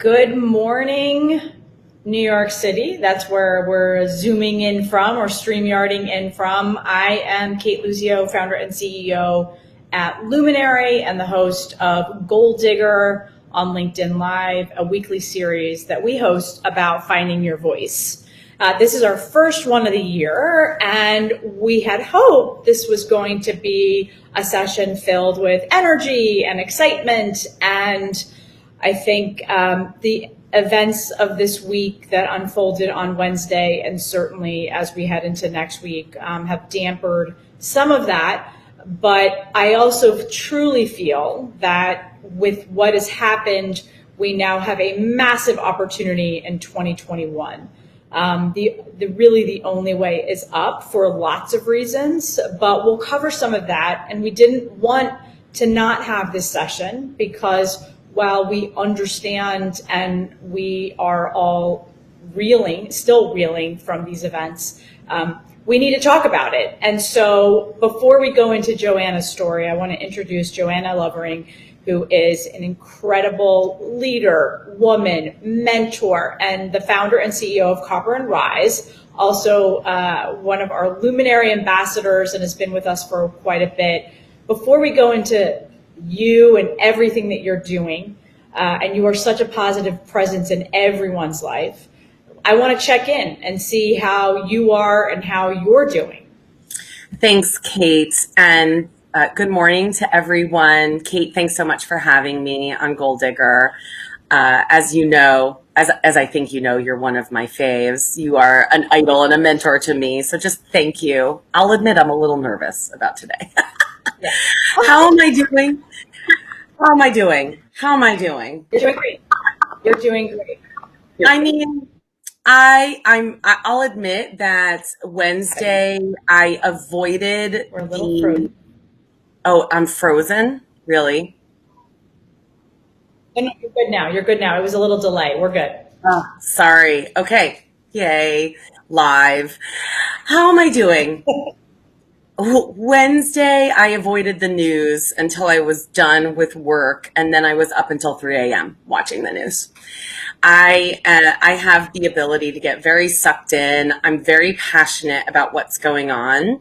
Good morning, New York City. That's where we're zooming in from or StreamYarding in from. I am Kate Luzio, founder and CEO at Luminary and the host of Goal Digger on LinkedIn Live, a weekly series that we host about finding your voice. This is our first one of the year, and we had hoped this was going to be a session filled with energy and excitement, and I think the events of this week that unfolded on Wednesday, and certainly as we head into next week, have dampened some of that. But I also truly feel that with what has happened, we now have a massive opportunity in 2021. The only way is up for lots of reasons, but we'll cover some of that. And we didn't want to not have this session because while we understand and we are all still reeling from these events, we need to talk about it. And so before we go into Joanna's story, I want to introduce Joanna Lovering, who is an incredible leader, woman, mentor, and the founder and CEO of Copper and Rise, also one of our Luminary ambassadors and has been with us for quite a bit. Before we go into you and everything that you're doing, and you are such a positive presence in everyone's life, I want to check in and see how you are and how you're doing. Thanks, Kate, and good morning to everyone. Kate, thanks so much for having me on Goal Digger. As you know, as I think you know, you're one of my faves. You are an idol and a mentor to me, so just thank you. I'll admit I'm a little nervous about today. Yeah. How am I doing? How am I doing? How am I doing? You're doing great. You're doing great. I mean, I'll admit that Wednesday I avoided We're a little frozen. Oh, I'm frozen? Really? No, you're good now. You're good now. It was a little delay. We're good. Oh, sorry. Okay. Yay. Live. How am I doing? Wednesday, I avoided the news until I was done with work, and then I was up until 3 a.m. watching the news. I have the ability to get very sucked in. I'm very passionate about what's going on.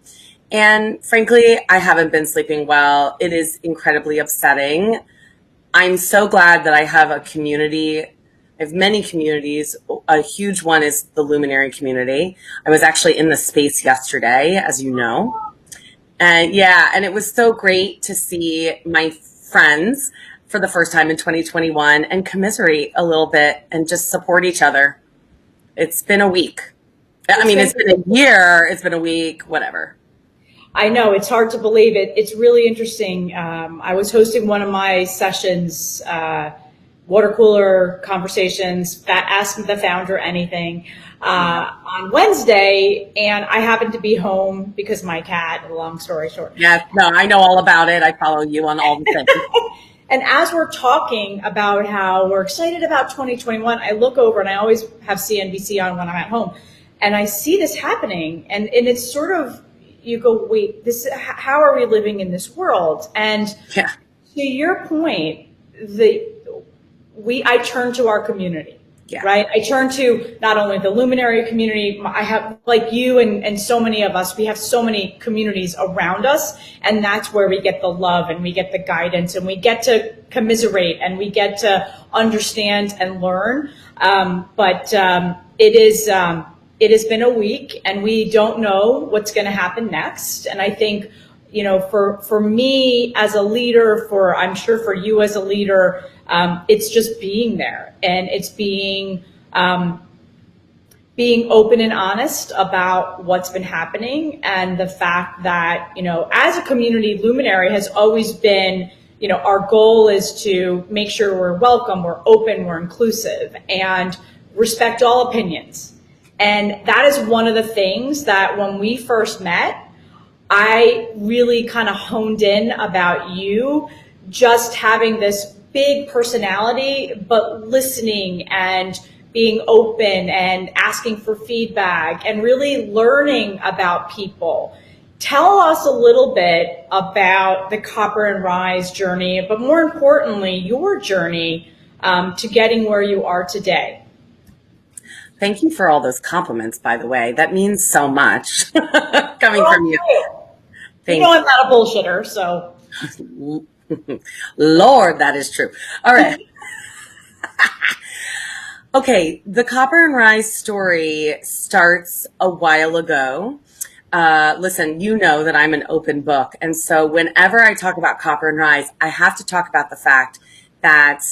And frankly, I haven't been sleeping well. It is incredibly upsetting. I'm so glad that I have a community. I have many communities. A huge one is the Luminary community. I was actually in the space yesterday, as you know. And and it was so great to see my friends for the first time in 2021 and commiserate a little bit and just support each other. It's been a week. It's been a year. It's been a week, whatever. I know, it's hard to believe it. It's really interesting. I was hosting one of my sessions, water cooler conversations, Ask the Founder Anything, on Wednesday, and I happened to be home because my cat, long story short. Yeah, no, I know all about it. I follow you on all the things. And as we're talking about how we're excited about 2021, I look over and I always have CNBC on when I'm at home, and I see this happening, and it's sort of, you go, wait, how are we living in this world? And to your point, I turn to our community, right? I turn to not only the Luminary community, I have, like you and so many of us, we have so many communities around us, and that's where we get the love and we get the guidance and we get to commiserate and we get to understand and learn. It has been a week and we don't know what's going to happen next. And I think, for me as a leader, I'm sure for you as a leader, it's just being there and it's being open and honest about what's been happening, and the fact that, as a community, Luminary has always been, our goal is to make sure we're welcome, we're open, we're inclusive, and respect all opinions. And that is one of the things that when we first met, I really kind of honed in about you, just having this big personality, but listening and being open and asking for feedback and really learning about people. Tell us a little bit about the Copper and Rise journey, but more importantly, your journey to getting where you are today. Thank you for all those compliments, by the way. That means so much coming from you. You know I'm not a bullshitter, so. Lord, that is true. All right. Okay, the Copper and Rise story starts a while ago. Listen, you know that I'm an open book. And so whenever I talk about Copper and Rise, I have to talk about the fact that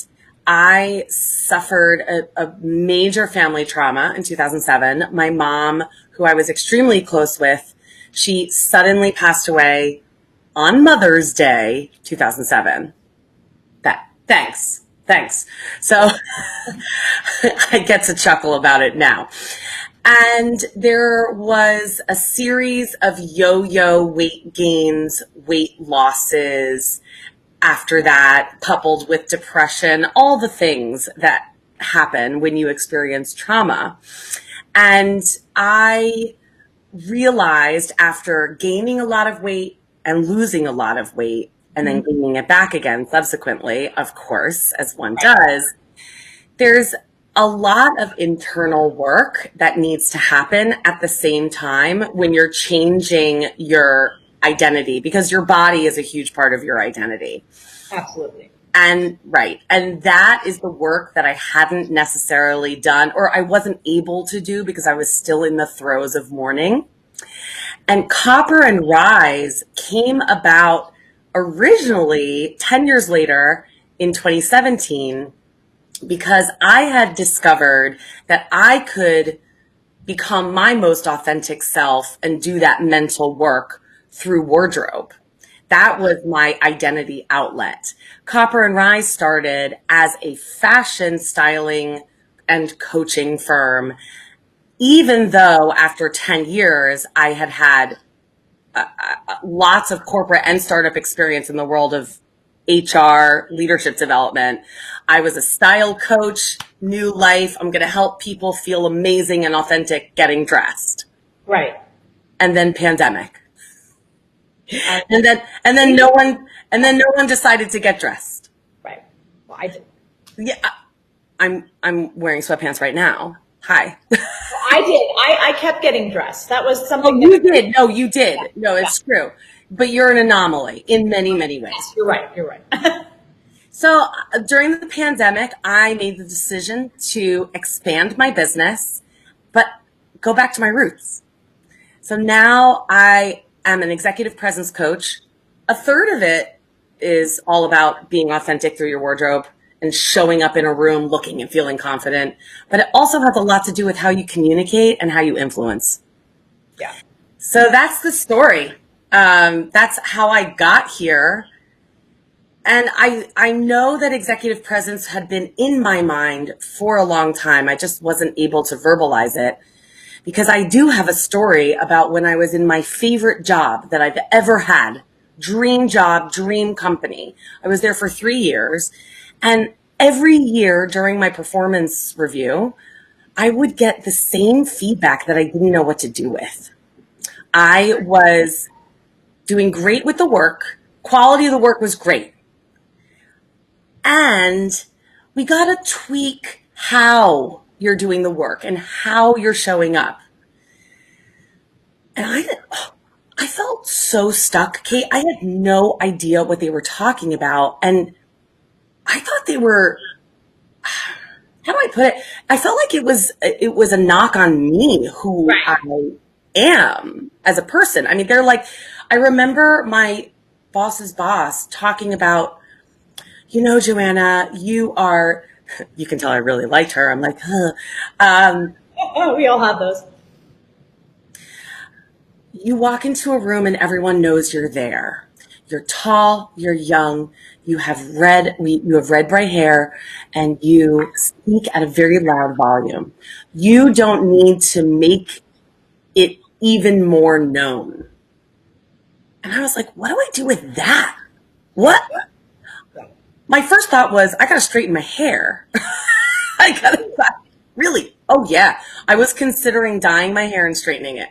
I suffered a major family trauma in 2007. My mom, who I was extremely close with, she suddenly passed away on Mother's Day, 2007. Thanks. So I get to chuckle about it now. And there was a series of yo-yo weight gains, weight losses after that, coupled with depression, all the things that happen when you experience trauma. And I realized after gaining a lot of weight and losing a lot of weight and then gaining it back again subsequently, of course, as one does, there's a lot of internal work that needs to happen at the same time when you're changing your identity, because your body is a huge part of your identity. Absolutely. And right. And that is the work that I hadn't necessarily done, or I wasn't able to do because I was still in the throes of mourning. And Copper and Rise came about originally 10 years later in 2017, because I had discovered that I could become my most authentic self and do that mental work through wardrobe. That was my identity outlet. Copper and Rise started as a fashion styling and coaching firm, even though after 10 years, I had had lots of corporate and startup experience in the world of HR, leadership development. I was a style coach, new life. I'm going to help people feel amazing and authentic getting dressed. Right. And then pandemic. And then no one decided to get dressed. Right. Well, I did. Yeah. I'm wearing sweatpants right now. Hi. I did. I kept getting dressed. That was something. Oh, you did. No, you did. No, it's true. But you're an anomaly in many, many ways. You're right. So during the pandemic, I made the decision to expand my business, but go back to my roots. So now I am an executive presence coach. A third of it is all about being authentic through your wardrobe and showing up in a room looking and feeling confident. But it also has a lot to do with how you communicate and how you influence. Yeah. So that's the story. That's how I got here. And I know that executive presence had been in my mind for a long time. I just wasn't able to verbalize it, because I do have a story about when I was in my favorite job that I've ever had. Dream job, dream company. I was there for 3 years. And every year during my performance review, I would get the same feedback that I didn't know what to do with. I was doing great with the work. Quality of the work was great. And we got to tweak how you're doing the work and how you're showing up. And I felt so stuck, Kate. I had no idea what they were talking about. And I thought they were, how do I put it? I felt like it was a knock on me, who Right. I am as a person. I mean, they're like, I remember my boss's boss talking about, Joanna, you can tell I really liked her. I'm like, We all have those. You walk into a room and everyone knows you're there. You're tall, you're young, you have red bright hair, and you speak at a very loud volume. You don't need to make it even more known. And I was like, what do I do with that? What? My first thought was, I gotta straighten my hair. Really? Oh yeah. I was considering dyeing my hair and straightening it.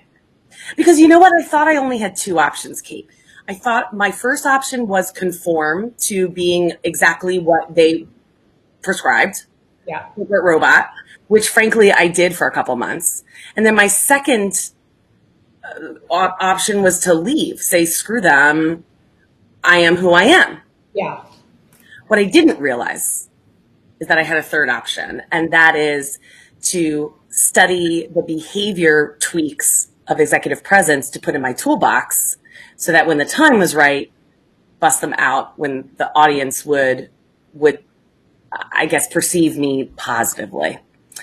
Because you know what? I thought I only had 2 options, Kate. I thought my first option was conform to being exactly what they prescribed, Yeah. corporate robot, which frankly I did for a couple months. And then my second option was to leave, say, screw them. I am who I am. Yeah. What I didn't realize is that I had a third option, and that is to study the behavior tweaks of executive presence to put in my toolbox so that when the time was right, bust them out when the audience would, I guess, perceive me positively.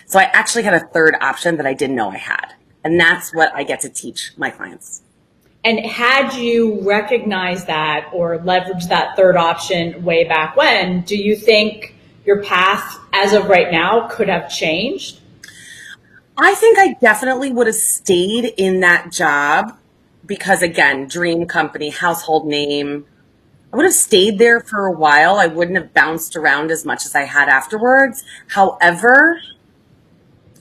So I actually had a third option that I didn't know I had. And that's what I get to teach my clients. And had you recognized that or leveraged that third option way back when, do you think your path as of right now could have changed? I think I definitely would have stayed in that job because, again, dream company, household name. I would have stayed there for a while. I wouldn't have bounced around as much as I had afterwards. However,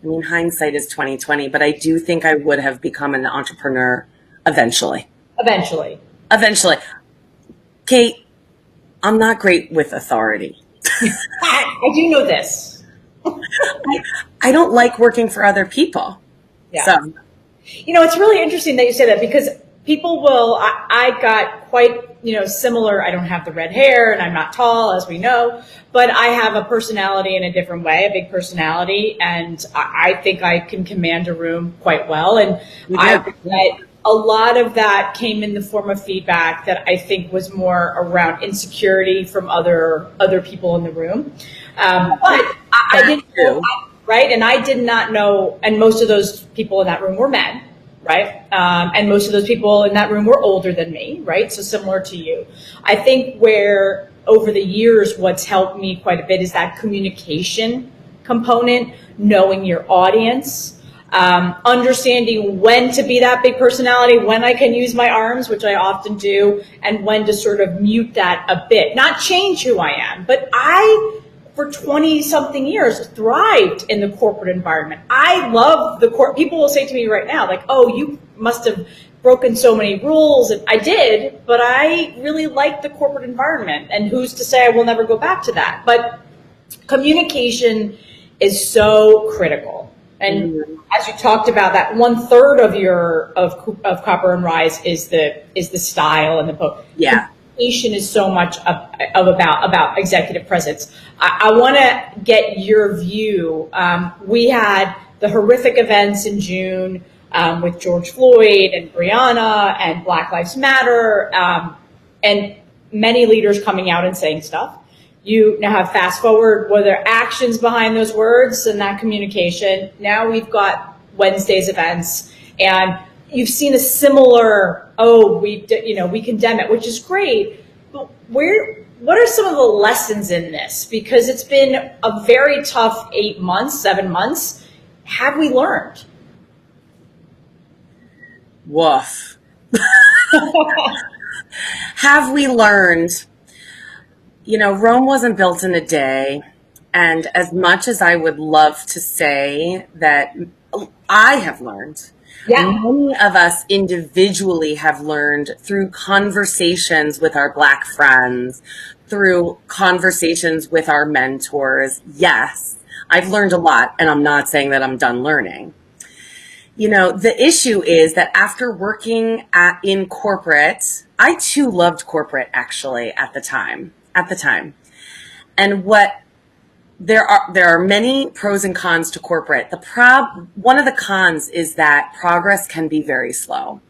I mean, hindsight is 2020, but I do think I would have become an entrepreneur eventually. Eventually. Kate, I'm not great with authority. I do know this. I don't like working for other people. Yeah. So, it's really interesting that you say that because people will, I got quite, similar. I don't have the red hair and I'm not tall, as we know, but I have a personality in a different way, a big personality. And I think I can command a room quite well. And I think that a lot of that came in the form of feedback that I think was more around insecurity from other people in the room. But I didn't know, right? And I did not know, and most of those people in that room were men, right? And most of those people in that room were older than me, right? So similar to you. I think where over the years, what's helped me quite a bit is that communication component, knowing your audience, understanding when to be that big personality, when I can use my arms, which I often do, and when to sort of mute that a bit, not change who I am, but I, for 20 something years, thrived in the corporate environment. I love people will say to me right now, like, oh, you must have broken so many rules. And I did, but I really liked the corporate environment. And who's to say I will never go back to that? But communication is so critical. And as you talked about, that 1/3 of Copper and Rise is the style and the book. Yeah. Communication is so much about executive presence. I want to get your view. We had the horrific events in June with George Floyd and Breonna and Black Lives Matter, and many leaders coming out and saying stuff. You now have fast forward, were there actions behind those words and that communication? Now we've got Wednesday's events, and you've seen a similar, we condemn it, which is great. But what are some of the lessons in this? Because it's been a very tough 8 months, 7 months. Have we learned? Woof. Have we learned? Rome wasn't built in a day. And as much as I would love to say that I have learned, many of us individually have learned through conversations with our Black friends, through conversations with our mentors. Yes, I've learned a lot, and I'm not saying that I'm done learning. The issue is that after working in corporate, I too loved corporate actually at the time. And there are many pros and cons to corporate. One of the cons is that progress can be very slow.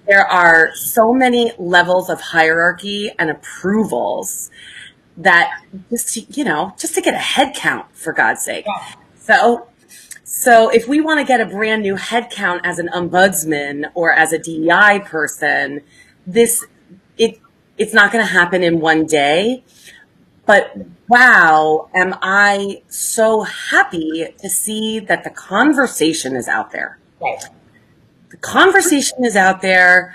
There are so many levels of hierarchy and approvals that just to get a head count, for God's sake. Yeah. So if we want to get a brand new head count as an ombudsman or as a DEI person, it's not going to happen in one day. But wow, am I so happy to see that the conversation is out there. Right. The conversation is out there.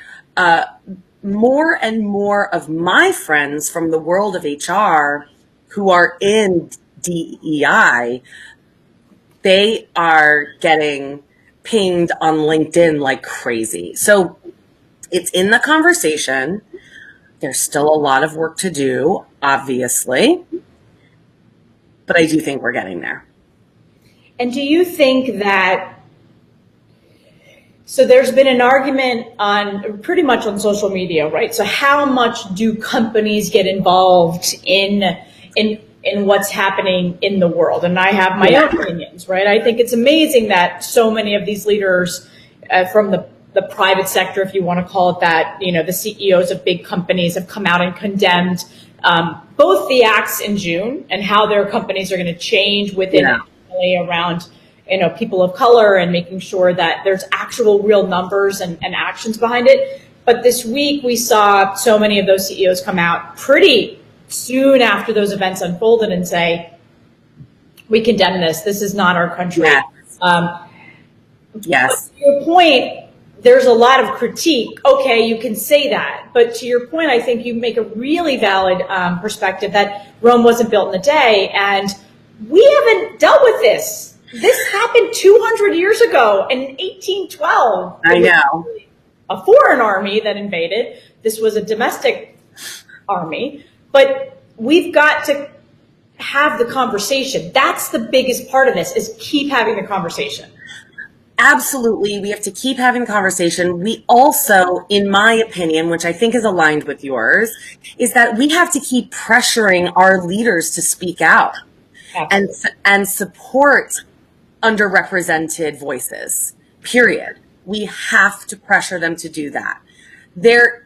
More and more of my friends from the world of HR who are in DEI, they are getting pinged on LinkedIn like crazy. So it's in the conversation. There's still a lot of work to do, obviously. but I do think we're getting there. And do you think that, so there's been an argument on pretty much on social media, right? So how much do companies get involved in what's happening in the world? And I have my own opinions, right? I think it's amazing that so many of these leaders from the private sector, if you want to call it that, the CEOs of big companies have come out and condemned both the acts in June and how their companies are going to change within around people of color and making sure that there's actual real numbers and actions behind it. But this week we saw so many of those CEOs come out pretty soon after those events unfolded and say, we condemn this. This is not our country. Yes. To your point, there's a lot of critique. Okay, you can say that. But to your point, I think you make a really valid perspective that Rome wasn't built in a day. And we haven't dealt with this. This happened 200 years ago in 1812. I know. A foreign army that invaded. This was a domestic army. But we've got to have the conversation. That's the biggest part of this, is keep having the conversation. Absolutely. We have to keep having the conversation. We also, in my opinion, which I think is aligned with yours, is that we have to keep pressuring our leaders to speak out and support underrepresented voices, period. We have to pressure them to do that. They're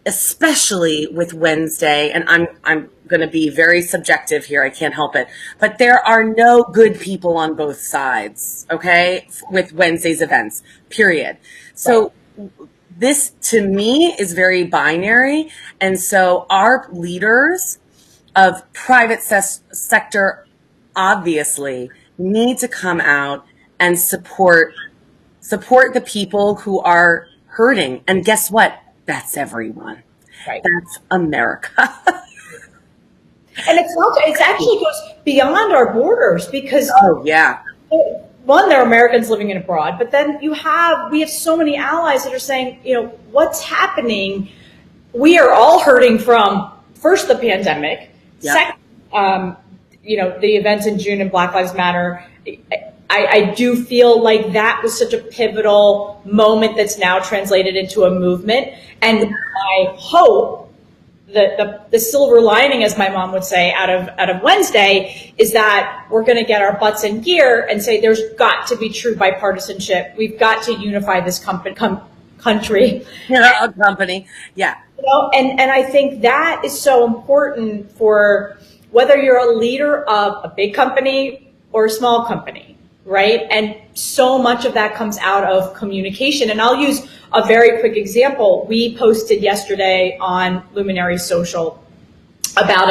especially with Wednesday, and I'm going to be very subjective here. I can't help it, but there are no good people on both sides. Okay. With Wednesday's events, period. So this to me is very binary. And so our leaders of private sector obviously need to come out and support the people who are hurting. And guess what? That's everyone. Right. That's America. And it actually goes beyond our borders because one, there are Americans living in abroad, but then we have so many allies that are saying, what's happening? We are all hurting from first the pandemic, second, the events in June and Black Lives Matter. I do feel like that was such a pivotal moment that's now translated into a movement. And I hope that the silver lining, as my mom would say, out of Wednesday is that we're going to get our butts in gear and say there's got to be true bipartisanship. We've got to unify this country. A company. Yeah. And I think that is so important for whether you're a leader of a big company or a small company, right? And so much of that comes out of communication. And I'll use a very quick example. We posted yesterday on Luminary Social about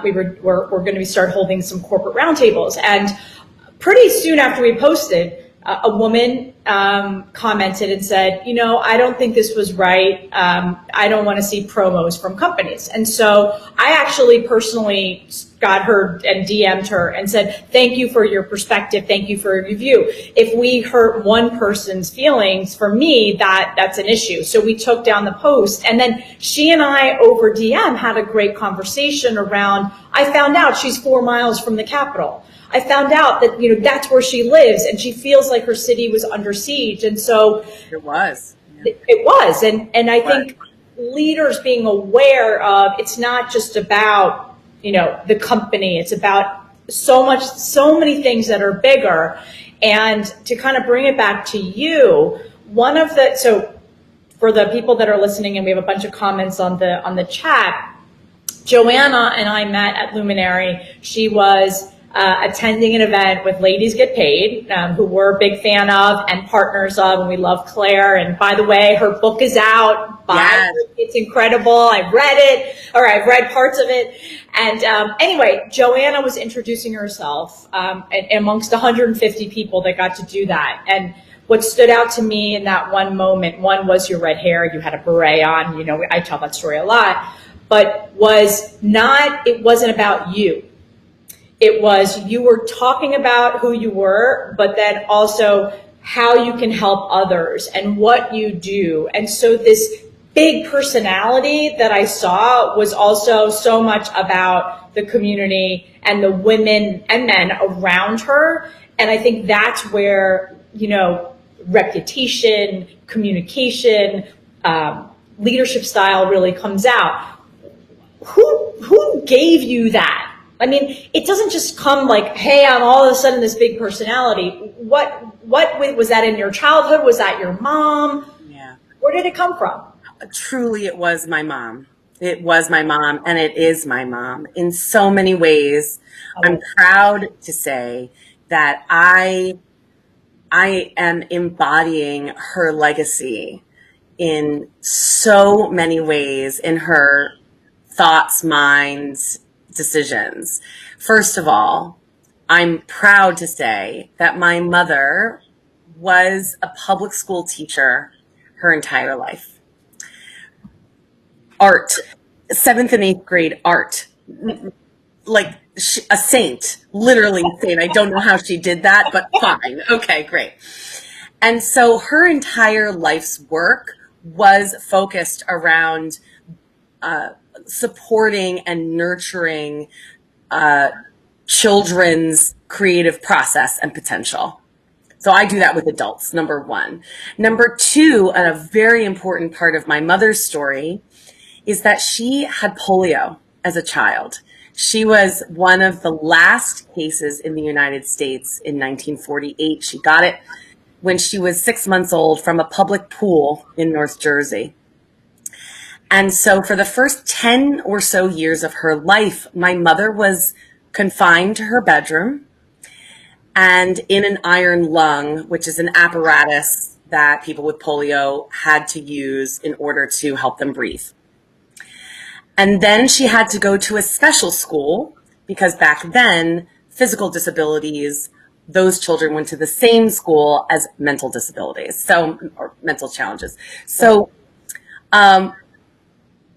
we're going to start holding some corporate roundtables. And pretty soon after we posted, a woman commented and said, I don't think this was right. I don't want to see promos from companies. And so I actually personally got her and DM'd her and said, thank you for your perspective. Thank you for your review. If we hurt one person's feelings, for me, that's an issue. So we took down the post. And then she and I over DM had a great conversation around, I found out she's 4 miles from the Capitol. I found out that, that's where she lives and she feels like her city was under siege. And so it was. It was. And I think leaders being aware of, it's not just about, the company, it's about so many things that are bigger. And to kind of bring it back to you, so for the people that are listening, and we have a bunch of comments on the chat, Joanna and I met at Luminary. She was attending an event with Ladies Get Paid, who we're a big fan of and partners of, and we love Claire. And by the way, her book is out. Yes. It's incredible. I've read parts of it. And anyway, Joanna was introducing herself amongst 150 people that got to do that. And what stood out to me in that one moment, one was your red hair, you had a beret on, I tell that story a lot, but it wasn't about you. It was, you were talking about who you were, but then also how you can help others and what you do. And so this big personality that I saw was also so much about the community and the women and men around her. And I think that's where, reputation, communication, leadership style really comes out. Who gave you that? I mean, it doesn't just come like, hey, I'm all of a sudden this big personality. What was that in your childhood? Was that your mom? Yeah. Where did it come from? Truly, it was my mom. It was my mom, and it is my mom in so many ways. I'm proud to say that I am embodying her legacy in so many ways, in her thoughts, minds, decisions. First of all, I'm proud to say that my mother was a public school teacher her entire life. Art, 7th and 8th grade art, like a saint, literally a saint. I don't know how she did that, but fine. Okay, great. And so her entire life's work was focused around supporting and nurturing children's creative process and potential. So I do that with adults, number one. Number two, and a very important part of my mother's story, is that she had polio as a child. She was one of the last cases in the United States in 1948. She got it when she was 6 months old from a public pool in North Jersey. And so for the first 10 or so years of her life, my mother was confined to her bedroom and in an iron lung, which is an apparatus that people with polio had to use in order to help them breathe. And then she had to go to a special school because back then, physical disabilities, those children went to the same school as mental disabilities, or mental challenges. So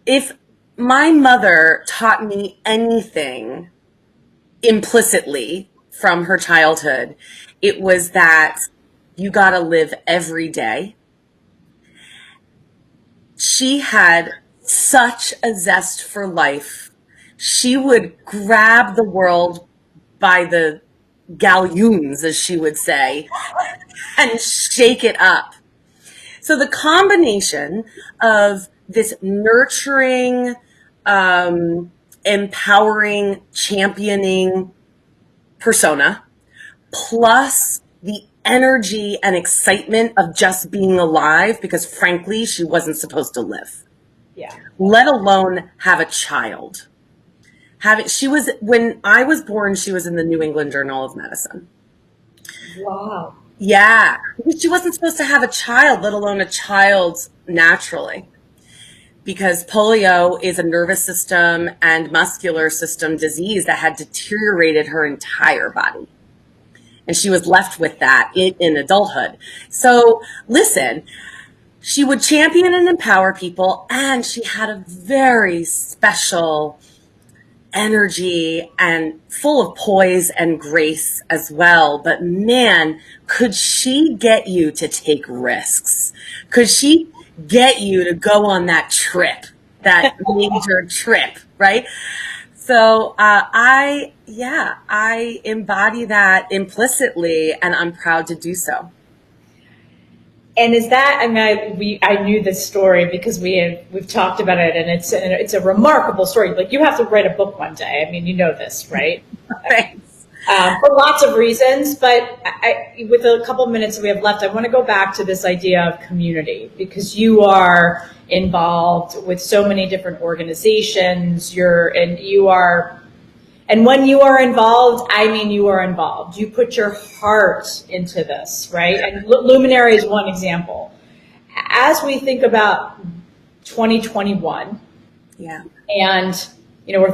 if my mother taught me anything implicitly from her childhood, it was that you got to live every day. She had such a zest for life. She would grab the world by the galloons, as she would say, and shake it up. So the combination of this nurturing, empowering, championing persona, plus the energy and excitement of just being alive, because frankly, she wasn't supposed to live. Yeah. Let alone have a child. When I was born, she was in the New England Journal of Medicine. Wow. Yeah. Because she wasn't supposed to have a child, let alone a child naturally. Because polio is a nervous system and muscular system disease that had deteriorated her entire body. And she was left with that in adulthood. So listen, she would champion and empower people, and she had a very special energy and full of poise and grace as well. But man, could she get you to take risks? Could she get you to go on that trip, that major trip, right? So I embody that implicitly, and I'm proud to do so. And is that, I mean, I knew this story because we've talked about it, and it's a remarkable story. Like, you have to write a book one day. I mean, you know this, right? Thanks. For lots of reasons, but with a couple minutes that we have left, I want to go back to this idea of community, because you are involved with so many different organizations. And when you are involved, I mean, you are involved. You put your heart into this, right? And Luminary is one example. As we think about 2021, yeah, and we're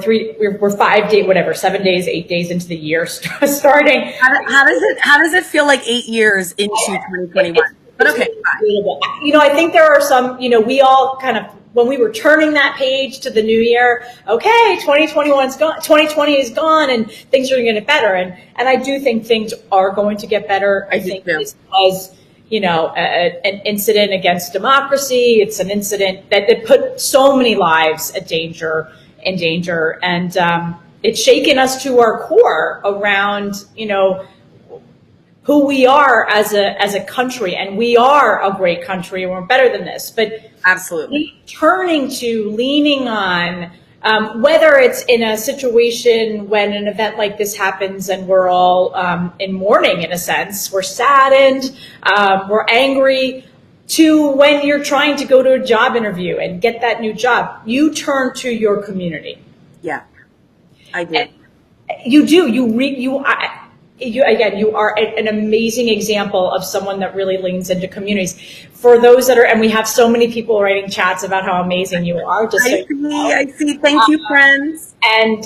7 days, 8 days into the year starting. How does it feel like 8 years into 2021? But okay, fine. I think there are some. We all kind of, when we were turning that page to the new year, okay, 2021's gone, 2020 is gone, and things are going to get better. And I do think things are going to get better. I think because, an incident against democracy. It's an incident that put so many lives in danger. And it's shaken us to our core around, who we are as a country. And we are a great country and we're better than this. But absolutely leaning on, whether it's in a situation when an event like this happens and we're all in mourning, in a sense, we're saddened, we're angry, to when you're trying to go to a job interview and get that new job, you turn to your community. Yeah, I do. You do. You are an amazing example of someone that really leans into communities. For those that are, and we have so many people writing chats about how amazing you are. Just I see. Thank you, friends. And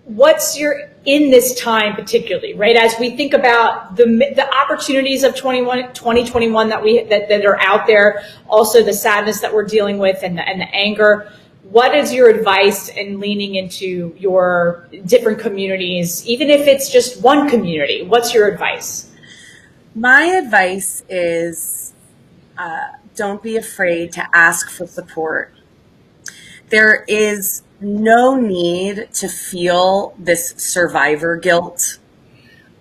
what's in this time particularly, right? As we think about the opportunities of 2021 that are out there, also the sadness that we're dealing with and the anger. What is your advice in leaning into your different communities, even if it's just one community? What's your advice? My advice is don't be afraid to ask for support. There is no need to feel this survivor guilt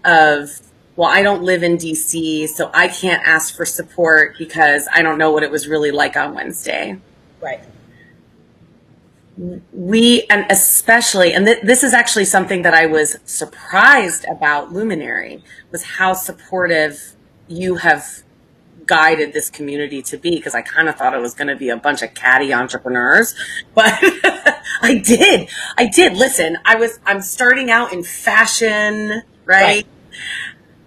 of, well, I don't live in DC, so I can't ask for support because I don't know what it was really like on Wednesday. Right. And especially, and this is actually something that I was surprised about Luminary, was how supportive you have guided this community to be, because I kind of thought it was going to be a bunch of catty entrepreneurs, but I did. Listen, I'm starting out in fashion, right?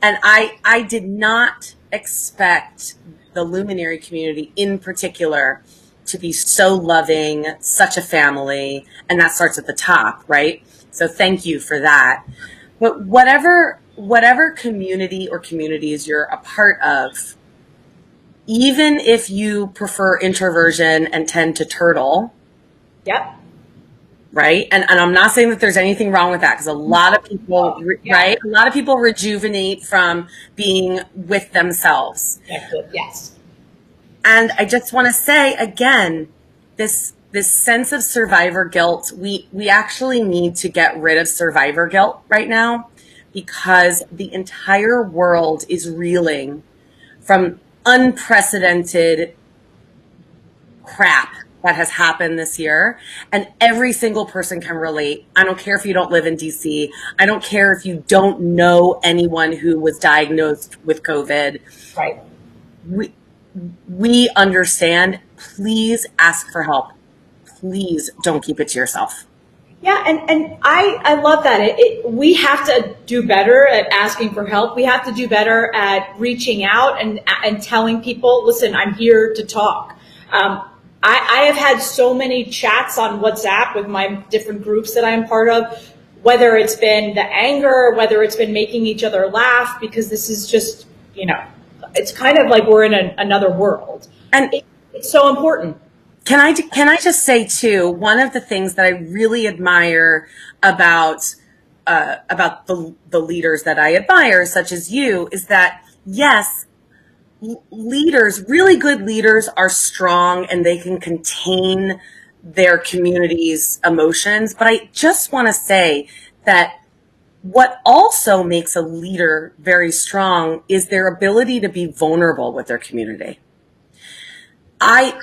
And I did not expect the Luminary community in particular to be so loving, such a family, and that starts at the top, right? So thank you for that. But whatever community or communities you're a part of, even if you prefer introversion and tend to turtle, yep, right? And I'm not saying that there's anything wrong with that, because a lot of people, right? A lot of people rejuvenate from being with themselves. Yes. And I just want to say again, this sense of survivor guilt, we actually need to get rid of survivor guilt right now, because the entire world is reeling from unprecedented crap that has happened this year, and every single person can relate. I don't care if you don't live in DC. I don't care if you don't know anyone who was diagnosed with COVID. Right. We understand. Please ask for help. Please don't keep it to yourself. Yeah, and I love that. We have to do better at asking for help. We have to do better at reaching out and telling people, listen, I'm here to talk. I have had so many chats on WhatsApp with my different groups that I'm part of, whether it's been the anger, whether it's been making each other laugh, because this is just, it's kind of like we're in another world. And it's so important. Can I just say too, one of the things that I really admire about the leaders that I admire, such as you, is that yes, leaders, really good leaders, are strong and they can contain their community's emotions. But I just want to say that what also makes a leader very strong is their ability to be vulnerable with their community. I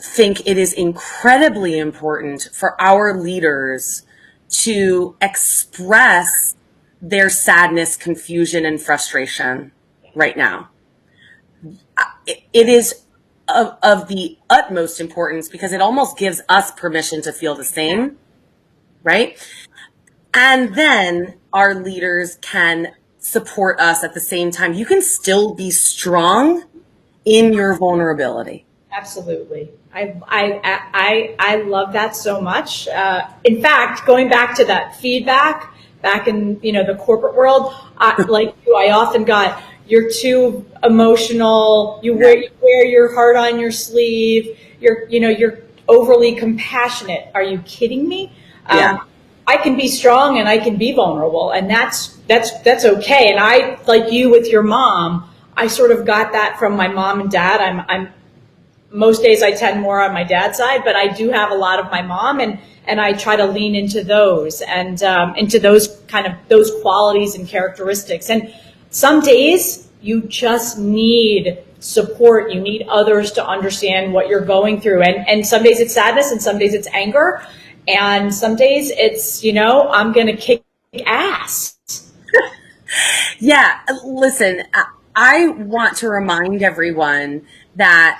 think it is incredibly important for our leaders to express their sadness, confusion, and frustration right now. It is of the utmost importance, because it almost gives us permission to feel the same, right? And then our leaders can support us at the same time. You can still be strong in your vulnerability. Absolutely. I love that so much. In fact, going back to that feedback back in, the corporate world, like you, I often got, you're too emotional. You wear your heart on your sleeve. You're overly compassionate. Are you kidding me? Yeah. I can be strong and I can be vulnerable, and that's okay. And I, like you with your mom, I sort of got that from my mom and dad. I'm most days I tend more on my dad's side, but I do have a lot of my mom, and I try to lean into those and into those those qualities and characteristics. And some days you just need support. You need others to understand what you're going through. And some days it's sadness, and some days it's anger, and some days it's, I'm going to kick ass. Yeah, listen, I want to remind everyone that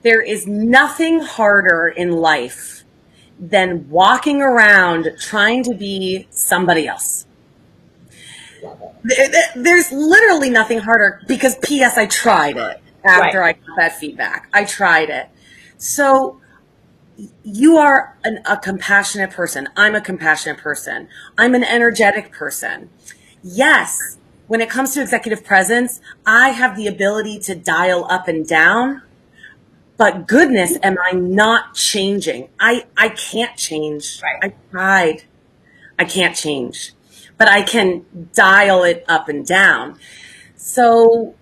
there is nothing harder in life than walking around trying to be somebody else. There's literally nothing harder, because P.S. I tried it after I got that feedback. I tried it. So you are a compassionate person. I'm a compassionate person. I'm an energetic person. Yes, when it comes to executive presence, I have the ability to dial up and down. But goodness, am I not changing? I can't change. Right. I tried. I can't change. But I can dial it up and down. So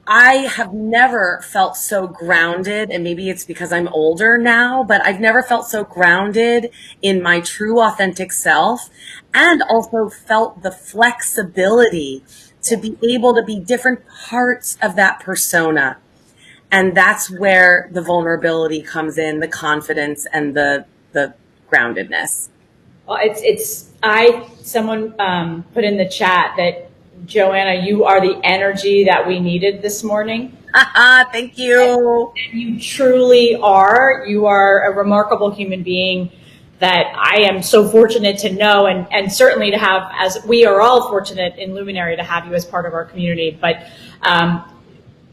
I have never felt so grounded, and maybe it's because I'm older now, but I've never felt so grounded in my true authentic self, and also felt the flexibility to be able to be different parts of that persona. And that's where the vulnerability comes in, the confidence and the groundedness. Well, someone put in the chat that, Joanna, you are the energy that we needed this morning. Thank you. And you truly are. You are a remarkable human being that I am so fortunate to know, and certainly to have, as we are all fortunate in Luminary to have you as part of our community. But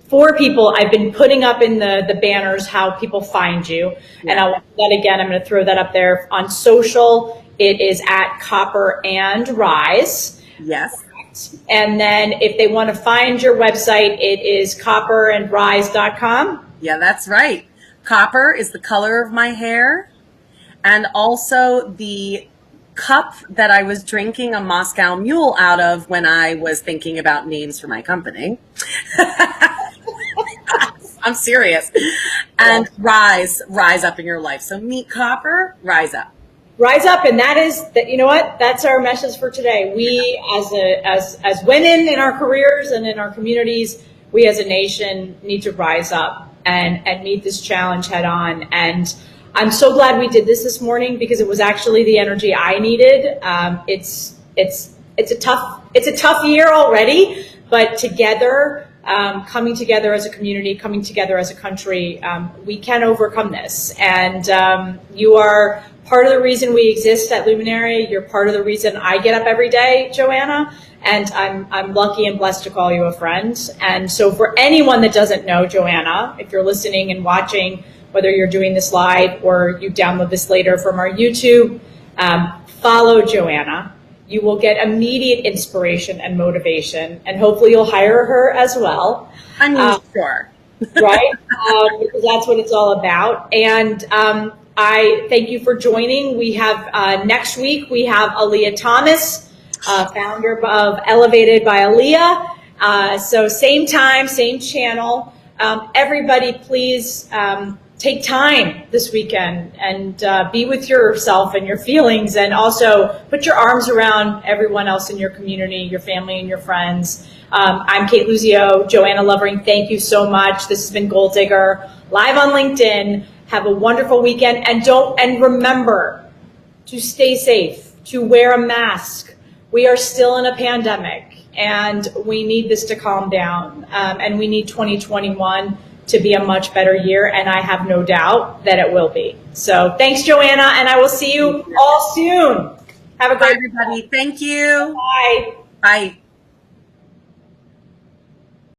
for people, I've been putting up in the banners how people find you. Yeah. And I'll do that again. I'm going to throw that up there on social. It is at Copper and Rise. Yes. And then if they want to find your website, it is copperandrise.com. Yeah, that's right. Copper is the color of my hair. And also the cup that I was drinking a Moscow Mule out of when I was thinking about names for my company. I'm serious. And rise up in your life. So meet Copper, rise up. Rise up, and that is that. You know what? That's our message for today. We, as women in our careers and in our communities, we as a nation need to rise up and meet this challenge head on. And I'm so glad we did this morning, because it was actually the energy I needed. It's a tough year already, but together, coming together as a community, coming together as a country, we can overcome this. And you are part of the reason we exist at Luminary. You're part of the reason I get up every day, Joanna, and I'm lucky and blessed to call you a friend. And so for anyone that doesn't know Joanna, if you're listening and watching, whether you're doing this live or you download this later from our YouTube, follow Joanna. You will get immediate inspiration and motivation, and hopefully you'll hire her as well. I'm sure. Right? Because that's what it's all about. And I thank you for joining. We have next week, we have Aaliyah Thomas, founder of Elevated by Aaliyah. So same time, same channel. Everybody, please take time this weekend and be with yourself and your feelings, and also put your arms around everyone else in your community, your family and your friends. I'm Kate Luzio. Joanna Lovering, thank you so much. This has been Gold Digger, live on LinkedIn. Have a wonderful weekend, and remember to stay safe, to wear a mask. We are still in a pandemic, and we need this to calm down, and we need 2021 to be a much better year, and I have no doubt that it will be. So thanks, Joanna, and I will see you all soon. Have a great Bye, everybody. Thank you. Bye. Bye.